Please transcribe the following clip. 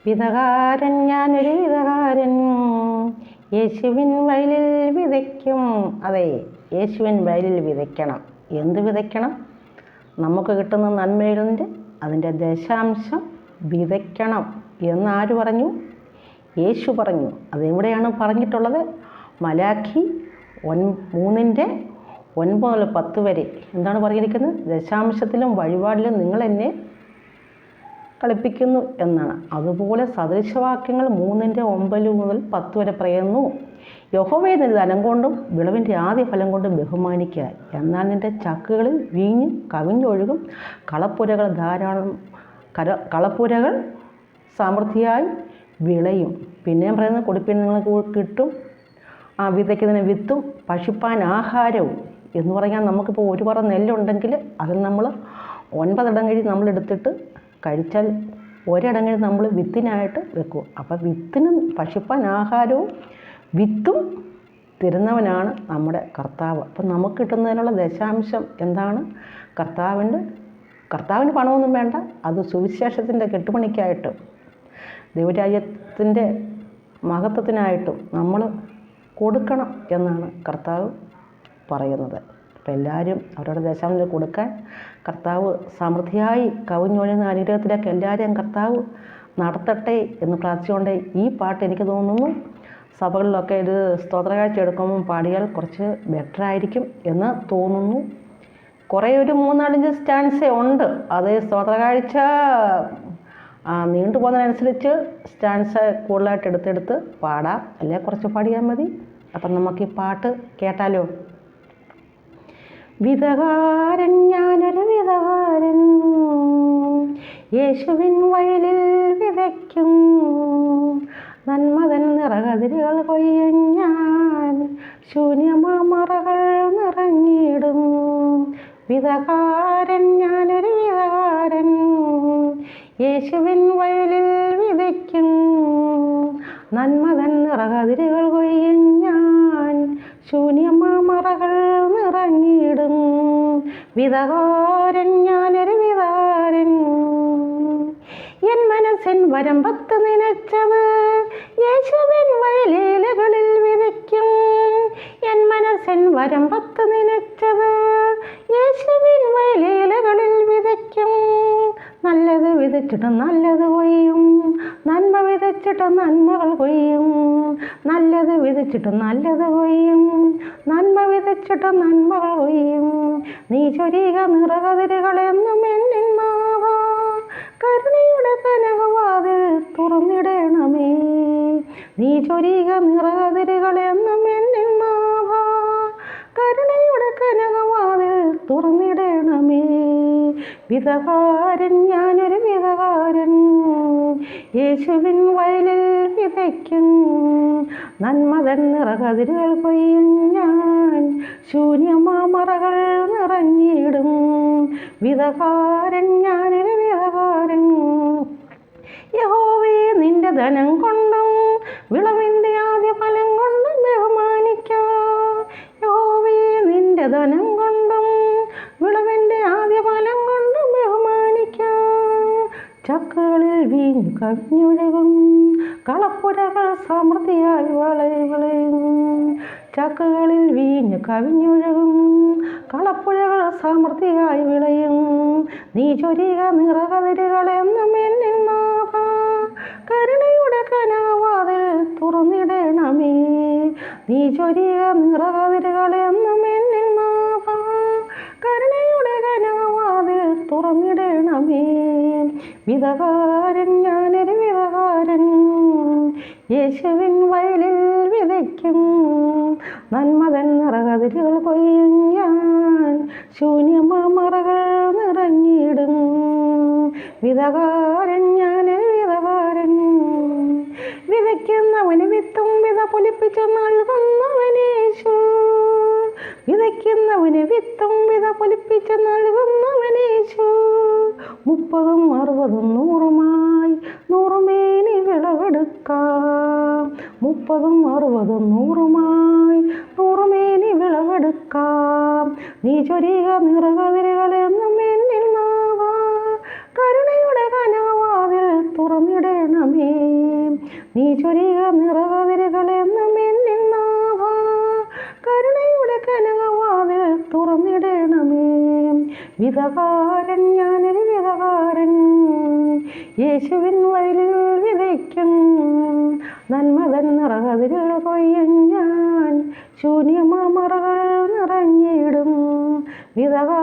വിതകാരൻ ഞാനൊരു വിതകാരൻ, യേശുവിൻ വയലിൽ വിതയ്ക്കും. അതെ, യേശുവിൻ വയലിൽ വിതയ്ക്കണം. എന്ത് വിതയ്ക്കണം? നമുക്ക് കിട്ടുന്ന നന്മയിലുണ്ട് അതിൻ്റെ ദശാംശം വിതയ്ക്കണം എന്നാര് പറഞ്ഞു? യേശു പറഞ്ഞു. അതെവിടെയാണ് പറഞ്ഞിട്ടുള്ളത്? മലാഖി 3:9-10 വരെ എന്താണ് പറഞ്ഞിരിക്കുന്നത്? ദശാംശത്തിലും വഴിപാടിലും നിങ്ങൾ എന്നെ കളിപ്പിക്കുന്നു എന്നാണ്. അതുപോലെ സദൃശവാക്യങ്ങൾ 3:9-10 വരെ പറയുന്നു. യഹോവയെ നിന്റെ ധനം കൊണ്ടും വിളവിൻ്റെ ആദ്യ ഫലം കൊണ്ടും ബഹുമാനിക്കുക, എന്നാൽ നിന്റെ ചക്കുകളിൽ വീഞ്ഞ് കവിഞ്ഞൊഴുകും, കളപ്പുരകൾ സമൃദ്ധിയായി വിളയും. പിന്നെയും പറയുന്നത്, കൊടുപ്പിന് നിങ്ങൾക്ക് കിട്ടും, വിതയ്ക്കുന്നതിന് വിത്തും പശുപ്പാൻ ആഹാരവും. എന്ന് പറഞ്ഞാൽ നമുക്കിപ്പോൾ ഒരു പറ നെല്ലുണ്ടെങ്കിൽ അതിൽ നമ്മൾ 9 ഇടങ്ങഴി നമ്മളെടുത്തിട്ട് കഴിച്ചാൽ ഒരിടങ്ങഴി നമ്മൾ വിത്തിനായിട്ട് വെക്കും. അപ്പം വിത്തിനും പശുപ്പാൻ ആഹാരവും വിത്തും തരുന്നവനാണ് നമ്മുടെ കർത്താവ്. അപ്പം നമുക്ക് കിട്ടുന്നതിനുള്ള ദശാംശം എന്താണ്? കർത്താവിന് പണമൊന്നും വേണ്ട, അത് സുവിശേഷത്തിൻ്റെ കെട്ടുപണിക്കായിട്ടും ദൈവരാജ്യത്തിൻ്റെ മഹത്വത്തിനായിട്ടും നമ്മൾ കൊടുക്കണം എന്നാണ് കർത്താവ് പറയുന്നത്. അപ്പം എല്ലാവരും അവരുടെ ദശാംശം കൊടുക്കാൻ കർത്താവ് സമൃദ്ധിയായി കവിഞ്ഞൊഴുകുന്ന അനുഗ്രഹത്തിലേക്ക് എല്ലാവരെയും കർത്താവ് നടത്തട്ടെ എന്ന് പ്രാർത്ഥിച്ചുകൊണ്ട് ഈ പാട്ട് എനിക്ക് തോന്നുന്നു സഭകളിലൊക്കെ ഇത് സ്തോത്രകാഴ്ച എടുക്കുമ്പം പാടിയാൽ കുറച്ച് ബെറ്ററായിരിക്കും എന്ന് തോന്നുന്നു. കുറേ ഒരു 3-4 സ്റ്റാൻസ് ഉണ്ട്. അത് സ്തോത്രകാഴ്ച നീണ്ടു പോകുന്നതിനനുസരിച്ച് സ്റ്റാൻസ് കൂടുതലായിട്ട് എടുത്തെടുത്ത് പാടാം, അല്ലെങ്കിൽ കുറച്ച് പാടിയാൽ മതി. അപ്പം നമുക്ക് ഈ പാട്ട് കേട്ടാലോ? വിതകാരൻ ഞാനൊരു വിതകാരൻ, യേശുവിൻ വയലിൽ വിതയ്ക്കും, നന്മതൻ നിറകതിരുകൾ കൊയ്യും ഞാൻ, ശൂന്യമാമറകൾ നിറഞ്ഞിടും. വിതകാരൻ ഞാനൊരു വിതകാരൻ, യേശുവിൻ വയലിൽ വിതയ്ക്കും, നന്മതൻ നിറകതിരുകൾ കൊയ്യും ഞാൻ, ശൂന്യമാമറകൾ നിറഞ്ഞിടും. വിതകാരൻ ഞാനൊരു വിതകാരൻ, എൻ മനസ്സിൻ വരമ്പത്ത് നനച്ചത് യേശുവിൻ വയലേലകളിൽ വിതയ്ക്കും. എൻ മനസ്സിൻ വരമ്പത്ത് നനച്ചത് യേശുവിൻ വയലേലകളിൽ വിതയ്ക്കും. നല്ലത് വിതച്ചിട്ട് നല്ലത് കൊയ്യും, നന്മ വിതച്ചിട്ട് നന്മകൾ കൊയ്യും. നല്ലത് വിതച്ചിട്ട് നല്ലത് കൊയ്യും, നന്മ വിതച്ചിട്ട് നന്മകൾ കൊയ്യും. നീ ചൊരിക നിറകതിരുകളെന്നും എന്നിൽ നാഥാ, കരുണയുടെ കനകവാതിൽ തുറന്നിടണമേ. നീ ചൊരിക നിറകതിരുകളെന്നും എന്നിൽ നാഥാ, കരുണയുടെ കനകവാതിൽ തുറന്നിടണമേ. വിതകാരൻ ഞാനൊരു വിതകാരൻ, യേശുവിൻ വയലിൽ വിതയ്ക്കും, നന്മതൻ നിറകതിരുകൾ കൊയ്യും ഞാൻ, ശൂന്യമാമറകൾ നിറഞ്ഞിടും. വിതകാരൻ ഞാനൊരു വിതകാരൻ, യഹോവേ നിന്റെ ധനം കൊണ്ടും വിളവിൻ്റെ ആദ്യ ഫലം കൊണ്ടും ബഹുമാനിക്കാം. യഹോവേ നിന്റെ ധനം കൊണ്ടും വിളവിൻ്റെ ആദ്യ ഫലം കൊണ്ടും ബഹുമാനിക്കാം. ചക്കുകളിൽ വീഞ്ഞു കവിഞ്ഞൊഴുകും, കളപ്പുരകൾ സമൃദ്ധിയായി വിളയും. ചക്കുകളിൽ വീഞ്ഞു കവിഞ്ഞൊഴുകും, കളപ്പുരകൾ സമൃദ്ധിയായി വിളയും. നീ ചൊരിക നിറകതിരുകളെന്നും എന്നിൽ നാഥാ, കരുണയുടെ കനകവാതിൽ തുറന്നിടണമേ. നീ ചൊരിക നിറകതിരുകളെന്നും എന്നിൽ നാഥാ, കരുണയുടെ കനകവാതിൽ തുറന്നിടണമേ. വിതകാരൻ ഞാനൊരു വിതകാരൻ, യേശുവിൻ വയലിൽ വിതയ്ക്കും, നന്മതൻ നിറകതിരുകൾ കൊയ്യും ഞാൻ, ശൂന്യമാമറകൾ നിറഞ്ഞിടും. വിതകാരൻ ഞാനൊരു വിതകാരൻ, വിതയ്ക്കുന്നവന് വിത്തും വിത പൊലിപ്പിച്ച് നൽകുന്നവനേശു. വിതയ്ക്കുന്നവന് വിത്തും വിത പൊലിപ്പിച്ച് നൽകുന്നവനേശു. 30, 60, 100 100മേനി വിളവെടുക്കാം. 30, 60, 100മേനി വിളവെടുക്കാം. നീ ചൊരിക നിറകതിരുകളെന്നും എന്നിൽ നാഥാ, കരുണയുടെ കനകവാതിൽ തുറന്നിടണമേ. നീ ചൊരിക നിറകതിരുകളെന്നും എന്നിൽ നാഥ. കരുണയുടെ കനകവാതിൽ തുറന്നിടണമേ. വിധകാരൻ, ഞാനൊരു വിധകാരൻ, യേശുവിൻ വയലിൽ വിതയ്ക്കും നന്മതൻ നിറകതിരുകൾ കൊയ്യും ഞാൻ. ശൂന്യമാമറകൾ നിറഞ്ഞിടും വിധകാരൻ.